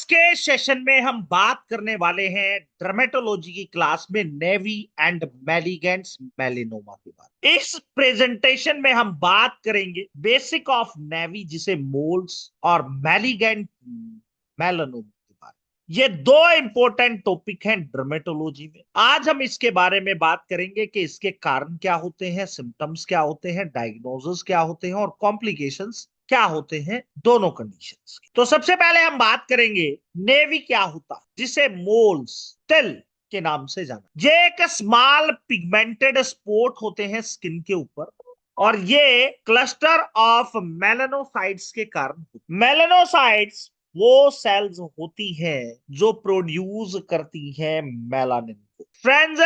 आज के सेशन में हम बात करने वाले हैं डर्मेटोलॉजी की क्लास में नेवी एंड मैलिगेंट्स मेलेनोमा के बारे में। इस प्रेजेंटेशन में हम बात करेंगे बेसिक ऑफ नेवी जिसे मोल्स और मैलिगेंट मेलानोमा के बारे में। ये दो इंपॉर्टेंट टॉपिक हैं डर्मेटोलॉजी में। आज हम इसके बारे में बात करेंगे कि इसके कारण क्या होते हैं, सिम्टम्स क्या होते हैं, डायग्नोसिस क्या होते हैं और कॉम्प्लिकेशंस क्या होते हैं दोनों कंडीशंस की। तो सबसे पहले हम बात करेंगे नेवी क्या होता है, जिसे मोल्स टेल के नाम से जाना। ये एक स्मॉल पिगमेंटेड स्पॉट होते हैं स्किन के ऊपर और ये क्लस्टर ऑफ मेलानोसाइट्स के कारण। मेलानोसाइट्स वो सेल्स होती हैं जो प्रोड्यूस करती हैं मेलानिन को। फ्रेंड्स,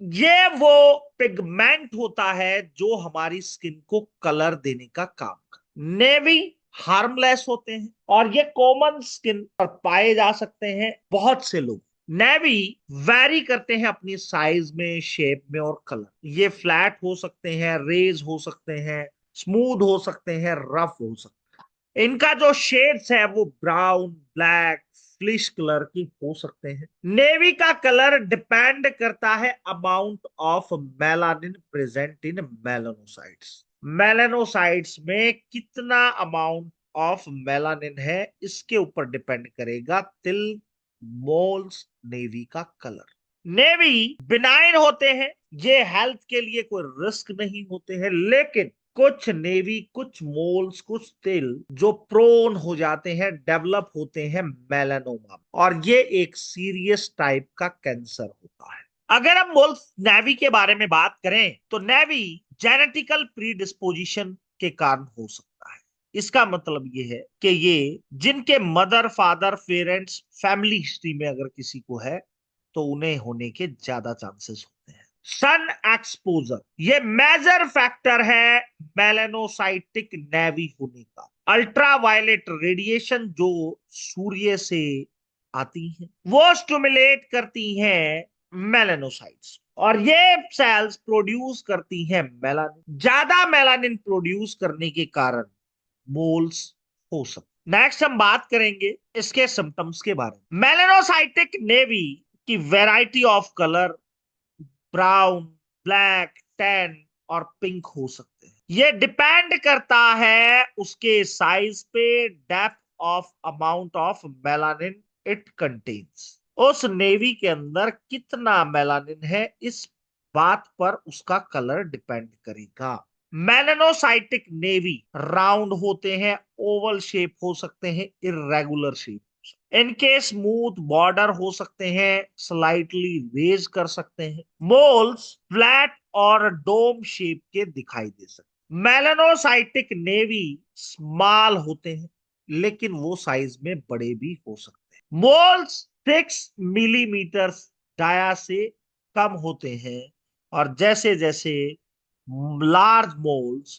ये वो पिगमेंट होता है जो हमारी स्किन को कलर देने का काम करता है। नेवी हार्मलेस होते हैं और ये कॉमन स्किन पर पाए जा सकते हैं बहुत से लोग। नेवी वैरी करते हैं अपनी साइज में, शेप में और कलर। ये फ्लैट हो सकते हैं, रेज हो सकते हैं, स्मूथ हो सकते हैं, रफ हो सकते हैं। इनका जो शेड्स है वो ब्राउन, ब्लैक, फ्लिश कलर की हो सकते हैं। नेवी का कलर डिपेंड करता है amount of melanin present in melanocytes. Melanocytes में कितना अमाउंट ऑफ मेलानिन है इसके ऊपर डिपेंड करेगा टिल मोल्स नेवी का कलर। नेवी बिनाइन होते हैं, ये हेल्थ के लिए कोई रिस्क नहीं होते हैं, लेकिन कुछ नेवी, कुछ मोल्स, कुछ तिल जो प्रोन हो जाते हैं, डेवलप होते हैं मेलानोमा, और ये एक सीरियस टाइप का कैंसर होता है। अगर हम मोल्स नेवी के बारे में बात करें तो नेवी जेनेटिकल प्रीडिस्पोजिशन के कारण हो सकता है। इसका मतलब ये है कि ये जिनके mother, father, parents, family history में अगर किसी को है तो उन्हें होने के ज्यादा चांसेस होते हैं। सन एक्सपोजर ये मेजर फैक्टर है मेलानोसाइटिक नेवी होने का। अल्ट्रावायलेट रेडिएशन जो सूर्य से आती है वो स्टिमुलेट करती हैं मेलानोसाइट्स और ये सेल्स प्रोड्यूस करती हैं मेलानिन। ज्यादा मेलानिन प्रोड्यूस करने के कारण मोल्स हो सकते। नेक्स्ट हम बात करेंगे इसके सिम्टम्स के बारे में। मेलानोसाइटिक नेवी की variety of colour brown, black, tan और पिंक हो सकते हैं। ये डिपेंड करता है उसके साइज पे, depth of amount of melanin it contains. उस नेवी के अंदर कितना मेलानिन है इस बात पर उसका कलर डिपेंड करेगा। मेलानोसाइटिक नेवी राउंड होते हैं, ओवल शेप हो सकते हैं, इरेगुलर शेप, इनके स्मूथ बॉर्डर हो सकते हैं, स्लाइटली रेज कर सकते हैं। मोल्स फ्लैट और डोम शेप के दिखाई दे सकते हैं। मेलानोसाइटिक नेवी स्मॉल होते हैं लेकिन वो साइज में बड़े भी हो सकते हैं। मोल्स 6 मिलीमीटर डाया से कम होते हैं और जैसे जैसे लार्ज मोल्स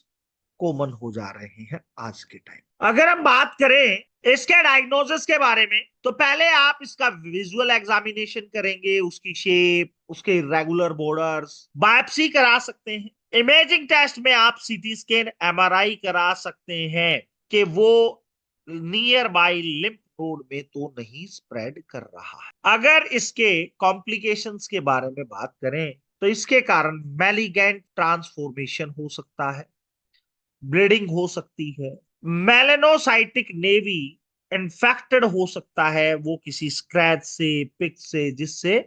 कॉमन हो जा रहे हैं आज के टाइम। अगर हम बात करें इसके डायग्नोसिस के बारे में तो पहले आप इसका विजुअल एग्जामिनेशन करेंगे, उसकी शेप, उसके रेगुलर बॉर्डर्स, बायोप्सी करा सकते हैं। इमेजिंग टेस्ट में आप सीटी स्कैन, एमआरआई करा सकते हैं कि वो नियर बाय लिम्फ नोड में तो नहीं स्प्रेड कर रहा है। अगर इसके कॉम्प्लिकेशंस के बारे में बात करें तो इसके कारण मैलिगेंट ट्रांसफॉर्मेशन हो सकता है, ब्लीडिंग हो सकती है, मेलानोसाइटिक नेवी इन्फेक्टेड हो सकता है वो किसी स्क्रैच से, पिक से, जिससे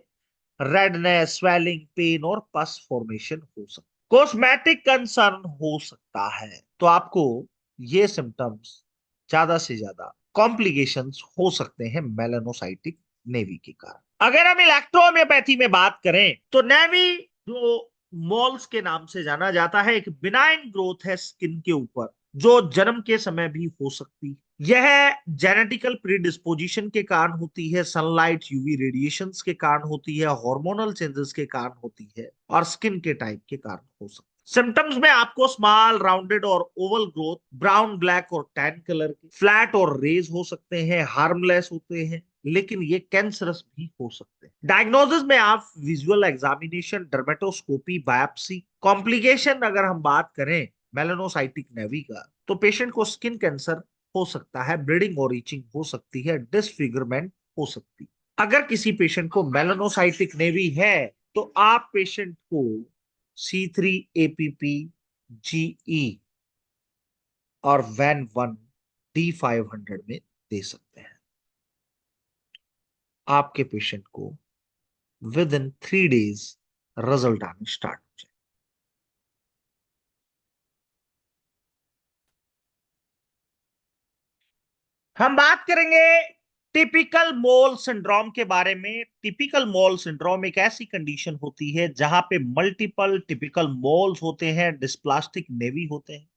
रेडनेस, स्वेलिंग, पेन और पस फॉर्मेशन हो सकता है। कॉस्मेटिक कंसर्न हो सकता है। तो आपको ये सिम्टम्स ज्यादा से ज्यादा कॉम्प्लिकेशंस हो सकते हैं मेलानोसाइटिक नेवी के कारण। अगर हम इलेक्ट्रोहोम्योपैथी में बात करें तो नेवी जो मोल्स के नाम से जाना जाता है, एक बिनाइन ग्रोथ है स्किन के ऊपर जो जन्म के समय भी हो सकती है। यह जेनेटिकल प्रीडिस्पोजिशन के कारण होती है, सनलाइट, यूवी रेडिएशंस के कारण होती है, हार्मोनल चेंजेस के कारण होती है और स्किन के टाइप के कारण हो सकती है। सिम्टम्स में आपको स्मॉल, राउंडेड और ओवल ग्रोथ, ब्राउन, ब्लैक और टैन कलर के, फ्लैट और रेज हो सकते हैं, हार्मलेस होते हैं लेकिन ये कैंसरस भी हो सकते हैं। डायग्नोसिस में आप विजुअल एग्जामिनेशन, डर्मेटोस्कोपी, बायोप्सी। कॉम्प्लिकेशन अगर हम बात करें मेलानोसाइटिक नेवी का तो पेशेंट को स्किन कैंसर हो सकता है, ब्लीडिंग और रीचिंग हो सकती है, डिसफिगरमेंट हो सकती है। अगर किसी पेशेंट को मेलानोसाइटिक नेवी है तो आप पेशेंट को C3 APP GE और वैन 1 D500 में दे सकते हैं। आपके पेशेंट को विद इन 3 days रिजल्ट आने स्टार्ट हो जाए। हम बात करेंगे टिपिकल मोल सिंड्रोम के बारे में। टिपिकल मोल सिंड्रोम एक ऐसी कंडीशन होती है जहां पे मल्टीपल टिपिकल मोल्स होते हैं, डिस्प्लास्टिक नेवी होते हैं।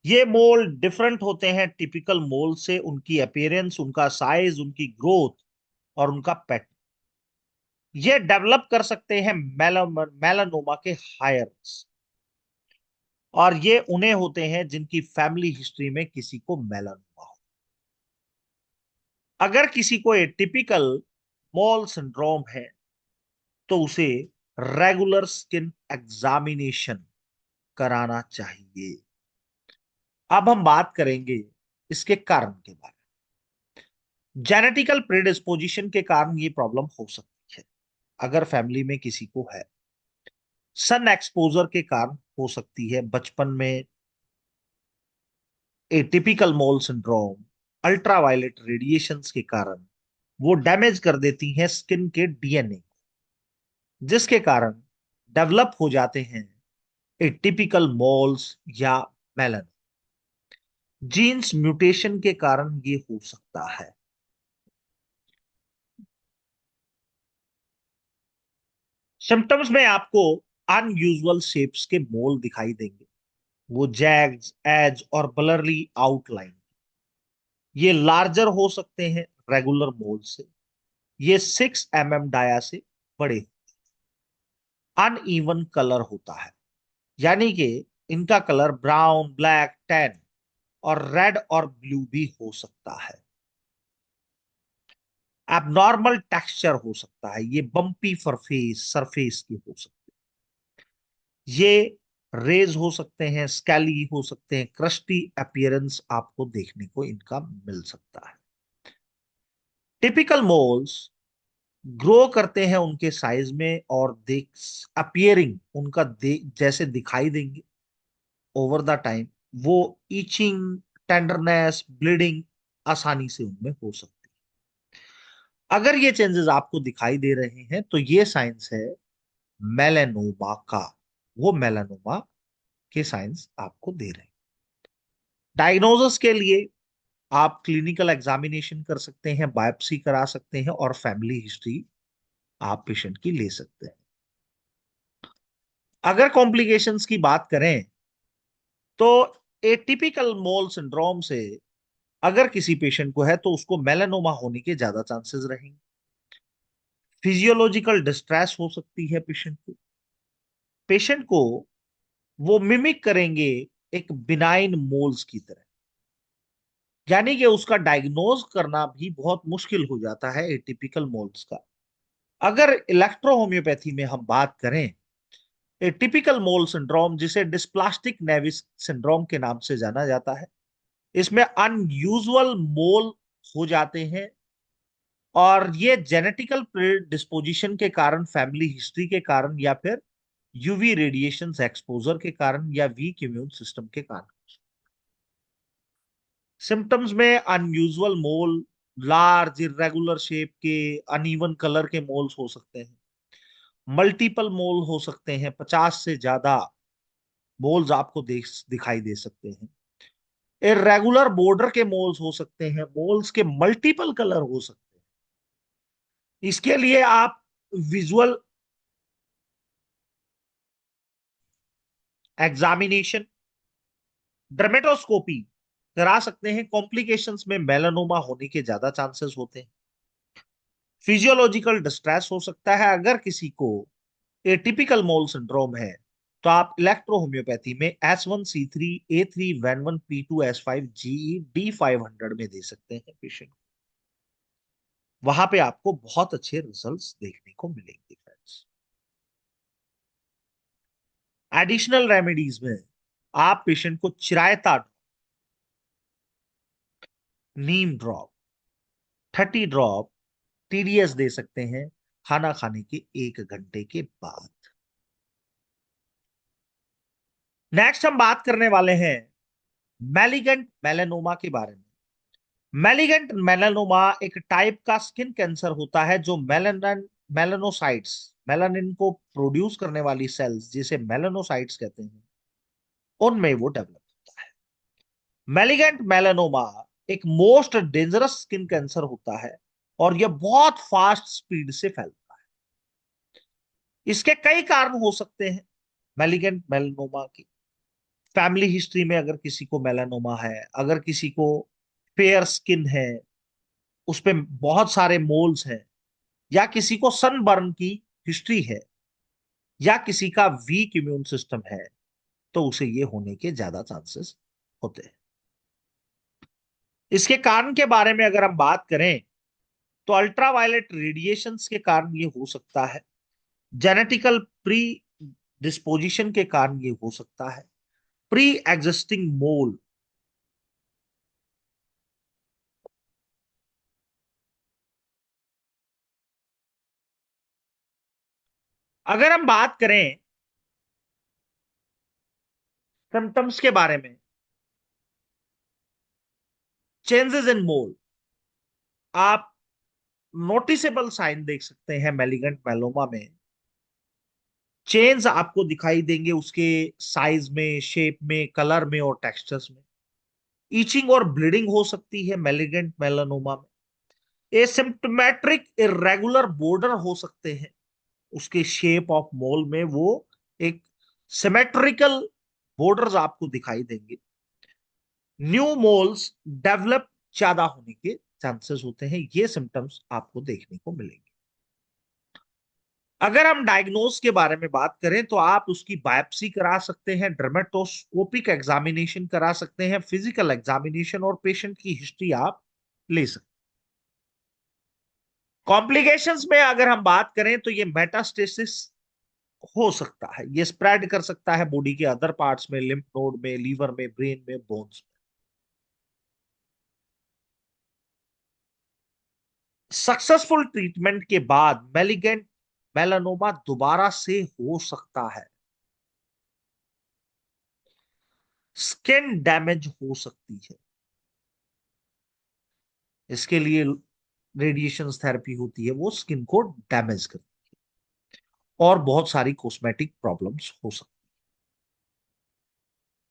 ये मोल डिफरेंट होते हैं टिपिकल मोल से, उनकी अपीयरेंस, उनका साइज, उनकी ग्रोथ और उनका पैटर्न। ये डेवलप कर सकते हैं मेलानोमा के हायर, और ये उन्हें होते हैं जिनकी फैमिली हिस्ट्री में किसी को मेलानोमा हो। अगर किसी को ये टिपिकल मोल सिंड्रोम है तो उसे रेगुलर स्किन एग्जामिनेशन कराना चाहिए। अब हम बात करेंगे इसके कारण के बारे में। जेनेटिकल प्रेडिस्पोजिशन के कारण ये प्रॉब्लम हो सकती है अगर फैमिली में किसी को है। सन एक्सपोजर के कारण हो सकती है बचपन में। Atypical mole syndrome ultraviolet radiations के कारण वो डैमेज कर देती हैं स्किन के डीएनए, जिसके कारण डेवलप हो जाते हैं एटिपिकल मोल्स या मेलन। जीन्स म्यूटेशन के कारण ये हो सकता है। सिम्टम्स में आपको अनयूजुअल शेप्स के मोल दिखाई देंगे, वो जैग्स, एज और ब्लरली आउटलाइन। ये लार्जर हो सकते हैं रेगुलर मोल से। ये 6 mm डाया से बड़े। अनइवन कलर होता है, यानी कि इनका कलर ब्राउन, ब्लैक, टैन और रेड और ब्लू भी हो सकता है। एबनॉर्मल टेक्सचर हो सकता है, ये बम्पी सरफेस सरफेस की हो सकती है। ये रेज हो सकते हैं, स्कैली हो सकते हैं, क्रस्टी अपीयरेंस आपको देखने को इनका मिल सकता है। टिपिकल मोल्स ग्रो करते हैं उनके साइज में और देख अपीयरिंग उनका जैसे दिखाई देंगे ओवर द टाइम। वो ईचिंग, टेंडरनेस, ब्लीडिंग आसानी से उनमें हो सकती है। अगर ये चेंजेस आपको दिखाई दे रहे हैं तो ये साइंस है मेलानोमा का। वो मेलानोमा के साइंस आपको दे रहे हैं। डायग्नोसिस के लिए आप क्लिनिकल एग्जामिनेशन कर सकते हैं, बायोप्सी करा सकते हैं और फैमिली हिस्ट्री आप पेशेंट की ले सकते हैं। अगर कॉम्प्लिकेशंस की बात करें तो एटिपिकल मोल सिंड्रोम से अगर किसी पेशेंट को है तो उसको मेलानोमा होने के ज्यादा चांसेस रहेंगे। फिजियोलॉजिकल डिस्ट्रेस हो सकती है पेशेंट को वो मिमिक करेंगे एक बिनाइन मोल्स की तरह, यानी कि उसका डायग्नोज करना भी बहुत मुश्किल हो जाता है एटिपिकल मोल्स का। अगर इलेक्ट्रो होम्योपैथी में हम बात करें, एटिपिकल मोल सिंड्रोम जिसे डिस्प्लास्टिक नेविस सिंड्रोम के नाम से जाना जाता है, इसमें अनयूजुअल मोल हो जाते हैं और ये जेनेटिकल डिस्पोजिशन के कारण, फैमिली हिस्ट्री के कारण या फिर यूवी रेडिएशन एक्सपोजर के कारण या वीक इम्यून सिस्टम के कारण। सिम्टम्स में अनयूजुअल मोल, लार्ज इरेगुलर शेप के अनइवन कलर के मोल्स हो सकते हैं। मल्टीपल मोल हो सकते हैं, 50 से ज्यादा मोल्स आपको दिखाई दे सकते हैं। इरेगुलर बॉर्डर के मोल्स हो सकते हैं, मोल्स के मल्टीपल कलर हो सकते हैं। इसके लिए आप विजुअल एग्जामिनेशन, डर्मेटोस्कोपी करा सकते हैं। कॉम्प्लिकेशंस में मेलानोमा होने के ज्यादा चांसेस होते हैं। फिजियोलॉजिकल डिस्ट्रेस हो सकता है। अगर किसी को एटिपिकल मोल सिंड्रोम है तो आप इलेक्ट्रो होम्योपैथी में S1C3 A3 Van1 P2S5 GE D500 में दे सकते हैं पेशेंट। वहां पे आपको बहुत अच्छे रिजल्ट्स देखने को मिलेंगे फ्रेंड्स। एडिशनल रेमेडीज में आप पेशेंट को चिरायता नीम ड्रॉप 30 ड्रॉप टीडीएस दे सकते हैं खाना खाने के 1 घंटे के बाद। नेक्स्ट हम बात करने वाले हैं मैलिगेंट मेलानोमा के बारे में। मैलिगेंट मेलानोमा एक टाइप का स्किन कैंसर होता है जो मेलानोसाइट्स, मेलानिन को प्रोड्यूस करने वाली सेल्स जिसे मेलानोसाइट्स कहते हैं, उनमें वो डेवलप होता है। मैलिगेंट मेलानोमा एक मोस्ट डेंजरस स्किन कैंसर होता है और यह बहुत फास्ट स्पीड से फैलता है। इसके कई कारण हो सकते हैं मैलिगेंट मेलानोमा की। फैमिली हिस्ट्री में अगर किसी को मेलानोमा है, अगर किसी को फेयर स्किन है, उस पे बहुत सारे मोल्स हैं, या किसी को सनबर्न की हिस्ट्री है, या किसी का वीक इम्यून सिस्टम है, तो उसे ये होने के ज्यादा चांसेस होते हैं। इसके कारण के बारे में अगर हम बात करें तो अल्ट्रावायलेट रेडिएशंस के कारण ये हो सकता है, जेनेटिकल प्री डिस्पोजिशन के कारण ये हो सकता है, प्री एग्जिस्टिंग मोल। अगर हम बात करें सिम्टम्स के बारे में, चेंजेस इन मोल, आप नोटिसेबल साइन देख सकते हैं मैलिगेंट मेलोमा में। चेंज आपको दिखाई देंगे उसके साइज में, शेप में, कलर में और टेक्सचर्स में। ईचिंग और ब्लीडिंग हो सकती है मैलिगेंट मेलानोमा में। एसिम्प्टोमेट्रिक इरेगुलर बॉर्डर हो सकते हैं उसके शेप ऑफ मोल में, वो एक सिमेट्रिकल बॉर्डर्स आपको दिखाई देंगे। न्यू मोल्स डेवलप ज्यादा होने के चांसेस होते हैं, ये सिम्टम्स आपको देखने को मिलेंगे। अगर हम डायग्नोज के बारे में बात करें तो आप उसकी बायोप्सी करा सकते हैं, डर्मेटोस्कोपिक एग्जामिनेशन करा सकते हैं, फिजिकल एग्जामिनेशन और पेशेंट की हिस्ट्री आप ले सकते हैं। कॉम्प्लिकेशंस में अगर हम बात करें तो ये मेटास्टेसिस हो सकता है, ये स्प्रेड कर सकता है बॉडी के अदर पार्ट्स में, लिम्फ नोड में, लीवर में, ब्रेन में, बोन्स में। सक्सेसफुल ट्रीटमेंट के बाद मैलिगेंट मेलानोमा दोबारा से हो सकता है। स्किन डैमेज हो सकती है, इसके लिए रेडिएशन थेरेपी होती है, वो स्किन को डैमेज करती है और बहुत सारी कॉस्मेटिक प्रॉब्लम्स हो सकती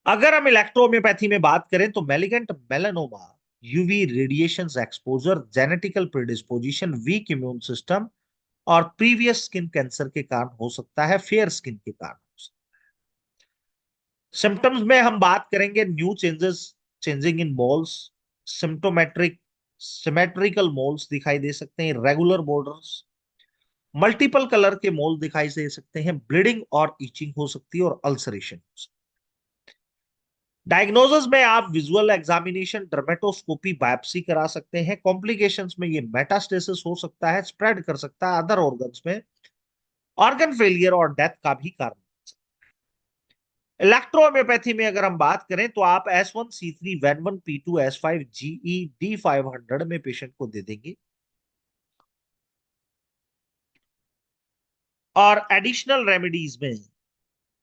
है। अगर हम इलेक्ट्रोहोम्योपैथी में बात करें तो malignant melanoma UV radiation exposure, genetical predisposition, weak immune system और प्रीवियस स्किन कैंसर के कारण हो सकता है, फेयर स्किन के कारण हो सकता है। सिम्टम्स में हम बात करेंगे new changes, changing in moles, symmetric symmetrical moles दिखाई दे सकते हैं, रेगुलर बॉर्डर्स, मल्टीपल कलर के मोल दिखाई दे सकते हैं, ब्लीडिंग और ईचिंग हो सकती है और अल्सरेशन हो सकती है। डायग्नोसिस में आप विजुअल एग्जामिनेशन, डर्मेटोस्कोपी, बायोप्सी करा सकते हैं। कॉम्प्लिकेशंस में ये मेटास्टेसिस हो सकता है, स्प्रेड कर सकता है अदर ऑर्गन्स में, ऑर्गन फेलियर और डेथ का भी कारण। इलेक्ट्रोहोम्योपैथी में अगर हम बात करें तो आप S1C3 वेन1 P2 S5 GE D500 में पेशेंट को दे देंगे और एडिशनल रेमेडीज में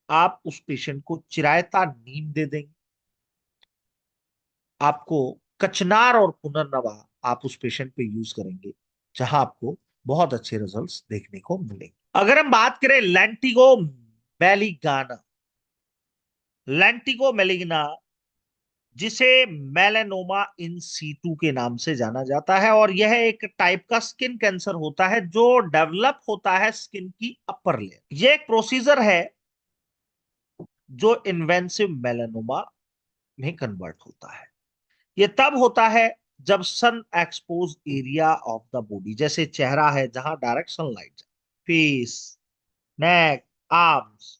आप उस पेशेंट को चिरायता नीम दे देंगे। आपको कचनार और पुनर्नवा आप उस पेशेंट पे यूज करेंगे, जहां आपको बहुत अच्छे रिजल्ट्स देखने को मिलेंगे। अगर हम बात करें लैंटिगो मैलिगाना, लैंटिगो मैलिगना जिसे मेलानोमा इन सीटू के नाम से जाना जाता है, और यह एक टाइप का स्किन कैंसर होता है जो डेवलप होता है स्किन की अपर लेयर। यह एक प्रोसीजर है जो इन्वेंसिव मेलानोमा में कन्वर्ट होता है। यह तब होता है जब sun expose area of the body, जैसे चेहरा है जहां direct sunlight, face, neck, arms,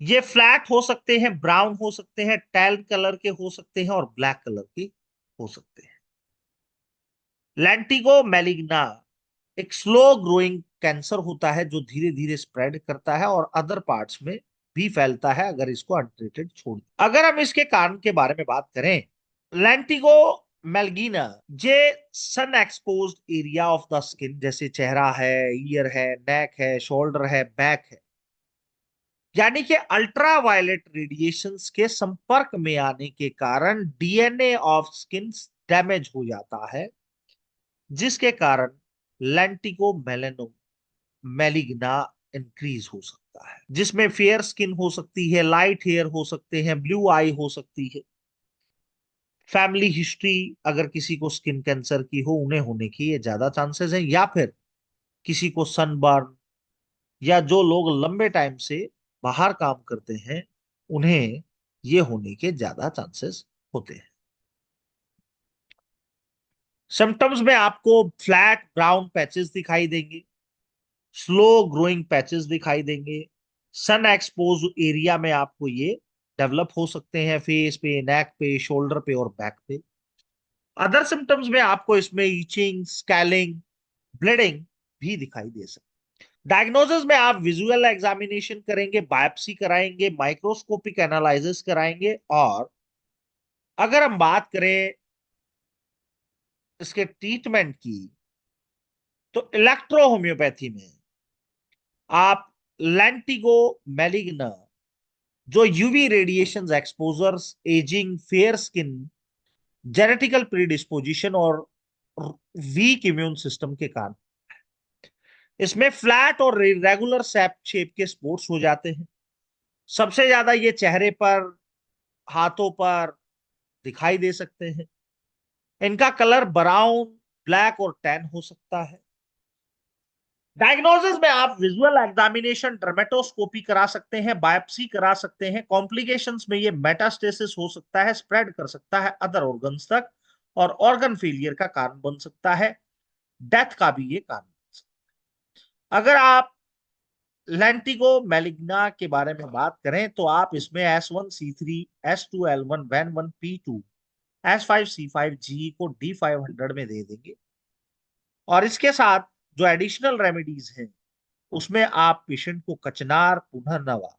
ये फ्लैट हो सकते हैं, ब्राउन हो सकते हैं, टैल कलर के हो सकते हैं और ब्लैक कलर के हो सकते हैं। लैंटिगो मैलिग्ना एक स्लो ग्रोइंग कैंसर होता है जो धीरे धीरे स्प्रेड करता है और अदर पार्ट्स में भी फैलता है अगर इसको अनट्रीटेड छोड़। अगर हम इसके कारण के बारे में बात करें लैंटिगो मेलगिना जे sun exposed area of the skin, जैसे चेहरा है, ईयर है, नेक है, शोल्डर है, बैक है, यानी कि अल्ट्रा वायलेट रेडिएशंस के संपर्क में आने के कारण डीएनए ऑफ स्किन डैमेज हो जाता है, जिसके कारण लैंटिगो मेलेनो मैलिग्ना इंक्रीज हो सकता है, जिसमें फेयर स्किन हो सकती है, लाइट हेयर हो सकते हैं, ब्लू आई हो सकती है, फैमिली हिस्ट्री अगर किसी को स्किन कैंसर की हो उन्हें होने की ये ज्यादा चांसेस है, या फिर किसी को सनबर्न, या जो लोग लंबे टाइम से बाहर काम करते हैं उन्हें ये होने के ज्यादा चांसेस होते हैं। सिम्टम्स में आपको फ्लैट ब्राउन पैचेस दिखाई देंगे, स्लो ग्रोइंग पैचेस दिखाई देंगे, सन एक्सपोज एरिया में आपको ये डेवलप हो सकते हैं, फेस पे, नेक पे, शोल्डर पे और बैक पे। अदर सिम्टम्स में आपको इसमें ईचिंग, स्कैलिंग, ब्लीडिंग भी दिखाई दे सकती है। डायग्नोसिस में आप विजुअल एग्जामिनेशन करेंगे, बायोप्सी कराएंगे, माइक्रोस्कोपिक एनालिसिस कराएंगे, और अगर हम बात करें इसके ट्रीटमेंट की, तो इलेक्ट्रो होम्योपैथी में आप लैंटिगो मैलिग्ना, जो UV radiation exposures, ageing, fair skin, genetical predisposition और वीक इम्यून सिस्टम के कारण, इसमें फ्लैट और रेगुलर सैप शेप के स्पॉट्स हो जाते हैं। सबसे ज्यादा ये चेहरे पर, हाथों पर दिखाई दे सकते हैं। इनका कलर ब्राउन, ब्लैक और टैन हो सकता है। डायग्नोसिस में आप विजुअल एग्जामिनेशन, डर्मेटोस्कोपी करा सकते हैं, बायोप्सी करा सकते हैं। कॉम्प्लिकेशंस में ये मेटास्टेसिस हो सकता है, स्प्रेड कर सकता है अदर ऑर्गन्स तक, और ऑर्गन फेलियर का कारण बन सकता है, डेथ का भी ये कारण बन सकता है। अगर आप लैंटिगो मैलिग्ना के बारे में बात करें तो आप इसमें S1C3, S2L1, Ven1P2, S5C5G को D500 में दे देंगे, और इसके साथ जो एडिशनल रेमेडीज हैं उसमें आप पेशेंट को कचनार, पुनर्नवा,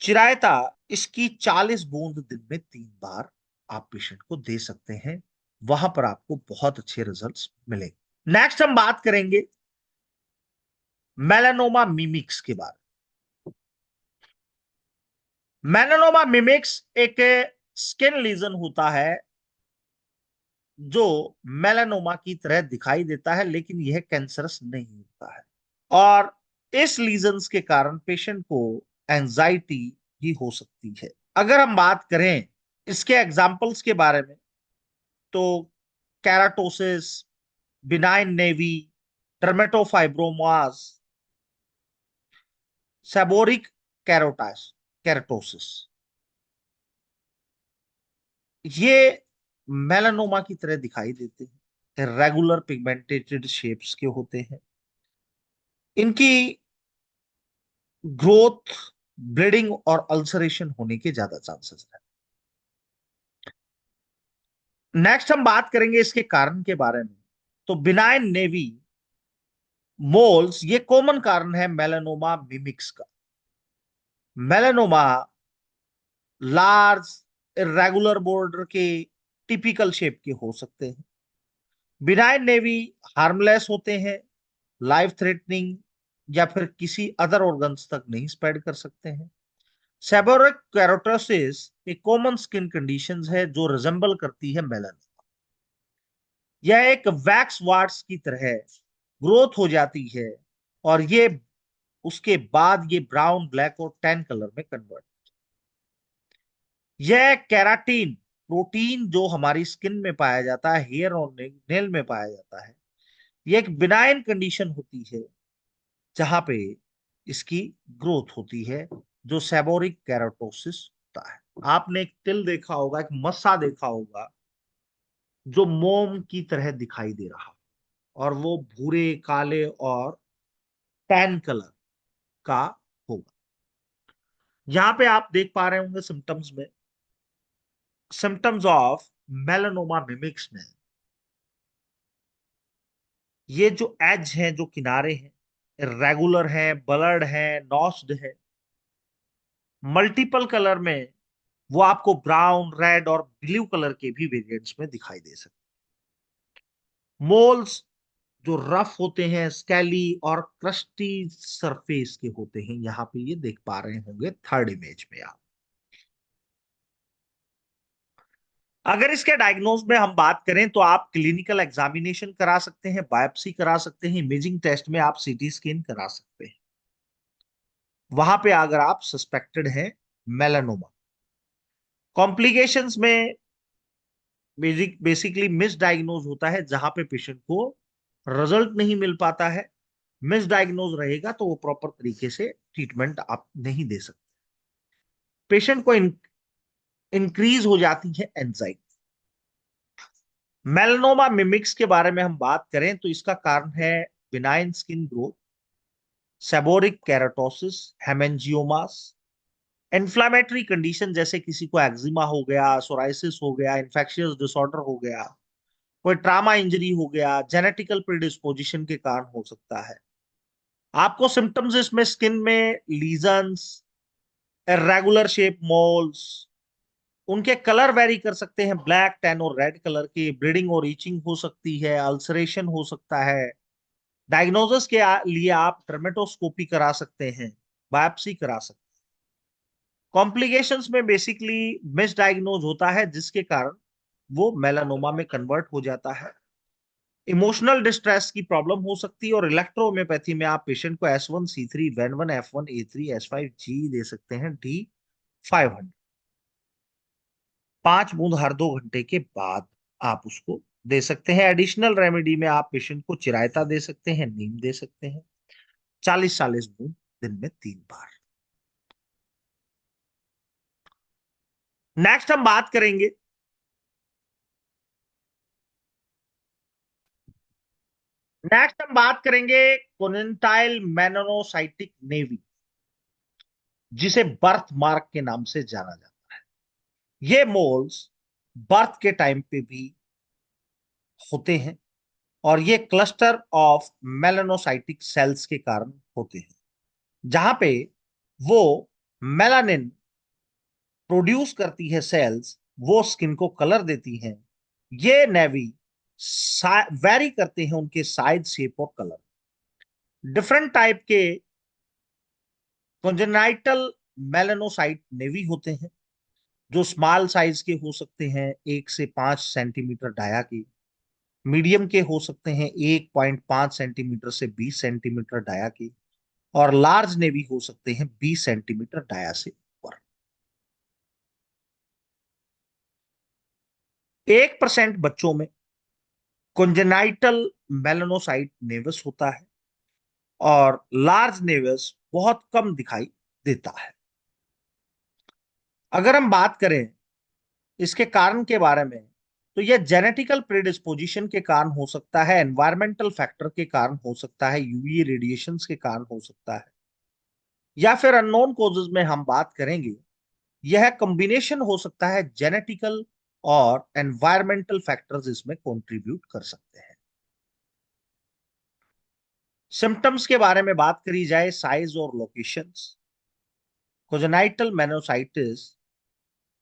चिरायता, इसकी 40 बूंद दिन में 3 बार आप पेशेंट को दे सकते हैं। वहां पर आपको बहुत अच्छे रिजल्ट्स मिलेंगे। नेक्स्ट हम बात करेंगे मेलानोमा मिमिक्स के बारे में। मेलानोमा मिमिक्स एक स्किन लीजन होता है जो मेलानोमा की तरह दिखाई देता है, लेकिन यह कैंसरस नहीं होता है, और इस लीजन्स के कारण पेशेंट को एंजाइटी भी हो सकती है। अगर हम बात करें इसके एग्जाम्पल्स के बारे में, तो keratosis, benign nevi, dermatofibromas, seborrheic keratosis keratosis, ये मेलानोमा की तरह दिखाई देते हैं, रेगुलर पिगमेंटेटेड शेप्स के होते हैं। इनकी ग्रोथ, ब्लीडिंग और अल्सरेशन होने के ज्यादा चांसेस है। नेक्स्ट हम बात करेंगे इसके कारण के बारे में। तो बिनाइन नेवी मोल्स ये कॉमन कारण है मेलानोमा मिमिक्स का। मेलानोमा लार्ज, इरेगुलर बॉर्डर के, टिपिकल शेप के हो सकते हैं। बिनाइन नेवी हार्मलेस होते हैं, लाइफ थ्रेटनिंग या फिर किसी अदर ऑर्गन्स तक नहीं स्प्रेड कर सकते हैं। सेबोरिक कैरोटोसिस एक कॉमन स्किन कंडीशन है जो रिजेंबल करती है मेलानोमा। यह एक वैक्स वार्ड्स की तरह ग्रोथ हो जाती है, और ये उसके बाद ये ब्राउन, ब्लैक और टैन कलर में कन्वर्ट। यह कैराटीन प्रोटीन जो हमारी स्किन में पाया जाता है, हेयर और नेल में पाया जाता है, ये एक बिनाइन कंडीशन होती है जहां पे इसकी ग्रोथ होती है, जो सेबोरिक कैरोटोसिस होता है। आपने एक तिल देखा होगा, एक मस्सा देखा होगा जो मोम की तरह दिखाई दे रहा, और वो भूरे, काले और टैन कलर का होगा। यहाँ पे आप देख पा रहे होंगे सिम्टम्स में, सिम्टम्स ऑफ मेलानोमा मिमिक्स में ये जो एज हैं, जो किनारे हैं, रेगुलर हैं, ब्लर्ड हैं, नॉस्ड है, मल्टीपल कलर में वो आपको ब्राउन, रेड और ब्लू कलर के भी वेरिएंट्स में दिखाई दे सकते हैं। मोल्स जो रफ होते हैं, स्केली और क्रस्टी सरफेस के होते हैं, यहाँ पे ये देख पा रहे होंगे थर्ड इमेज में आप। अगर इसके डायग्नोज में हम बात करें तो आप क्लिनिकल एग्जामिनेशन करा सकते हैं, बायोप्सी करा सकते हैं, इमेजिंग टेस्ट में आप सीटी स्कैन करा सकते हैं, वहां पे अगर आप सस्पेक्टेड हैं मेलानोमा। कॉम्प्लिकेशंस में बेसिकली मिस डायग्नोज होता है, जहां पे पेशेंट को रिजल्ट नहीं मिल पाता है। मिस डायग्नोज रहेगा तो वो प्रॉपर तरीके से ट्रीटमेंट आप नहीं दे सकते। पेशेंट को इंक्रीज हो जाती है एंजाइटी। मेलानोमा मिमिक्स के बारे में हम बात करें तो इसका कारण है benign skin growth, seborrheic keratosis, hemangiomas, inflammatory condition जैसे किसी को एक्जिमा हो गया, सोराइसिस हो गया, इन्फेक्शियस डिसऑर्डर हो गया, कोई ट्रामा इंजरी हो गया, जेनेटिकल प्रिडिस्पोजिशन के कारण हो सकता है। आपको सिम्टम्स इसमें स्किन में लीजन्स, इर्रेगुलर शेप मोल्स, उनके कलर वेरी कर सकते हैं, ब्लैक, टैन और रेड कलर की, ब्लीडिंग और ईचिंग हो सकती है, अल्सरेशन हो सकता है। डायग्नोसिस के लिए आप डर्मेटोस्कोपी करा सकते हैं, बायोप्सी करा सकते हैं। कॉम्प्लिकेशंस में बेसिकली मिसडायग्नोज होता है, जिसके कारण वो मेलानोमा में कन्वर्ट हो जाता है। इमोशनल डिस्ट्रेस की प्रॉब्लम हो सकती है, और इलेक्ट्रोहोम्योपैथी में आप पेशेंट को S1C3, Ven1, F1, A3, S5G दे सकते हैं, D500, 5 बूंद हर 2 घंटे के बाद आप उसको दे सकते हैं। एडिशनल रेमेडी में आप पेशेंट को चिरायता दे सकते हैं, नीम दे सकते हैं, 40-40 बूंद दिन में 3 बार। नेक्स्ट हम बात करेंगे कोनिंटाइल मेलानोसाइटिक नेवी, जिसे बर्थ मार्क के नाम से जाना जाता है। ये मोल्स बर्थ के टाइम पे भी होते हैं, और ये क्लस्टर ऑफ मेलानोसाइटिक सेल्स के कारण होते हैं, जहां पे वो मेलानिन प्रोड्यूस करती है सेल्स, वो स्किन को कलर देती हैं। ये नेवी वेरी करते हैं उनके साइज, शेप और कलर। डिफरेंट टाइप के कॉन्जेनाइटल मेलानोसाइट नेवी होते हैं, जो स्मॉल साइज के हो सकते हैं, 1 से 5 सेंटीमीटर डाया के, मीडियम के हो सकते हैं 1.5 सेंटीमीटर से 20 सेंटीमीटर डाया के, और लार्ज नेवी हो सकते हैं 20 सेंटीमीटर डाया से ऊपर। 1% बच्चों में कॉन्जेनाइटल मेलानोसाइट नेवस होता है, और लार्ज नेवस बहुत कम दिखाई देता है। अगर हम बात करें इसके कारण के बारे में, तो यह जेनेटिकल प्रेडिस्पोजिशन के कारण हो सकता है, एनवायरमेंटल फैक्टर के कारण हो सकता है, यूवी रेडिएशंस के कारण हो सकता है, या फिर अननोन कॉजेज में हम बात करेंगे, यह कॉम्बिनेशन हो सकता है। जेनेटिकल और एनवायरमेंटल फैक्टर्स इसमें कंट्रीब्यूट कर सकते हैं। सिम्टम्स के बारे में बात करी जाए, साइज और लोकेशंस, कोजेनाइटल मेनोसाइटिस,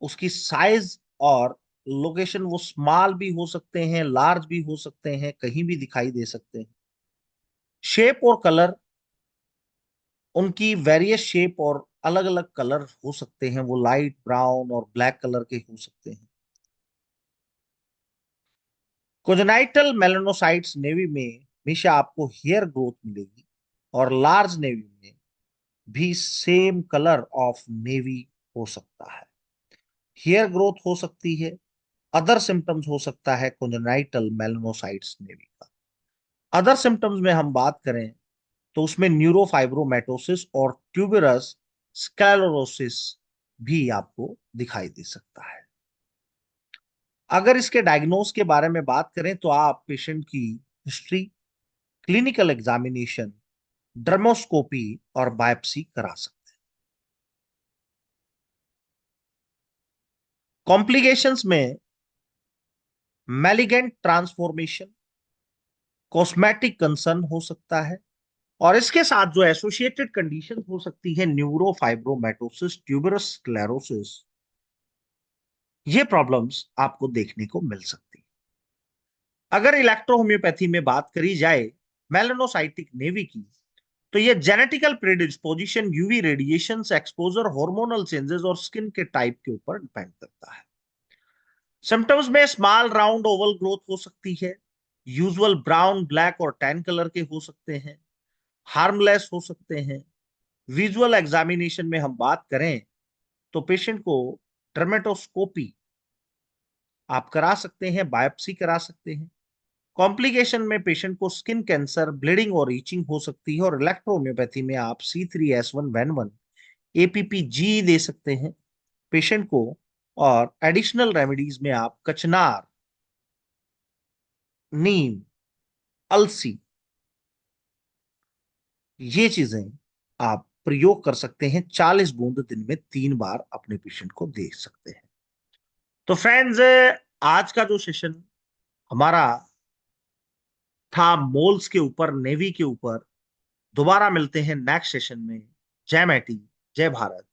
उसकी साइज और लोकेशन, वो स्मॉल भी हो सकते हैं, लार्ज भी हो सकते हैं, कहीं भी दिखाई दे सकते हैं। शेप और कलर, उनकी वेरियस शेप और अलग अलग कलर हो सकते हैं, वो लाइट ब्राउन और ब्लैक कलर के हो सकते हैं। कोजेनाइटल मेलानोसाइट्स नेवी में हमेशा आपको हेयर ग्रोथ मिलेगी, और लार्ज नेवी में भी सेम कलर ऑफ नेवी हो सकता है। हेयर ग्रोथ हो सकती है। अदर सिम्टम्स हो सकता है कोजेनाइटल मेलानोसाइट्स नेवी का। अदर सिम्टम्स में हम बात करें तो उसमें न्यूरोफाइब्रोमेटोसिस और ट्यूबरस स्क्लेरोसिस भी आपको दिखाई दे सकता है। अगर इसके डायग्नोस के बारे में बात करें तो आप पेशेंट की हिस्ट्री, क्लिनिकल एग्जामिनेशन, डर्मोस्कोपी और बायोप्सी करा सकते हैं। कॉम्प्लिकेशंस में मैलिगेंट ट्रांसफॉर्मेशन, कॉस्मेटिक कंसर्न हो सकता है, और इसके साथ जो एसोसिएटेड कंडीशन हो सकती है, न्यूरोफाइब्रोमेटोसिस, ट्यूबरस स्क्लेरोसिस, ये प्रॉब्लम्स आपको देखने को मिल सकती है। अगर इलेक्ट्रोहोम्योपैथी में बात करी जाए मेलानोसाइटिक नेवी की, तो ये genetical predisposition, UV radiation exposure, hormonal changes और स्किन के टाइप के ऊपर डिपेंड करता है। सिम्टम्स में स्मॉल राउंड ओवल ग्रोथ हो सकती है, यूजुअल ब्राउन, ब्लैक और टैन कलर के हो सकते हैं, हार्मलेस हो सकते हैं। विजुअल एग्जामिनेशन में हम बात करें तो पेशेंट को डर्मेटोस्कोपी आप करा सकते हैं, बायोप्सी करा सकते हैं। कॉम्प्लिकेशन में पेशेंट को स्किन कैंसर, ब्लीडिंग और रीचिंग हो सकती है। और इलेक्ट्रोहोम्योपैथी में आप C3S1 APPG दे सकते हैं पेशेंट को। और एडिशनल रेमेडीज में आप कचनार, नीम, अलसी, ये चीजें आप प्रयोग कर सकते हैं। 40 बूंद दिन में 3 बार अपने पेशेंट को दे सकते हैं। तो फ्रेंड्स, आज का जो सेशन हमारा था मोल्स के ऊपर, नेवी के ऊपर, दोबारा मिलते हैं नेक्स्ट सेशन में। जय मैटी, जय भारत।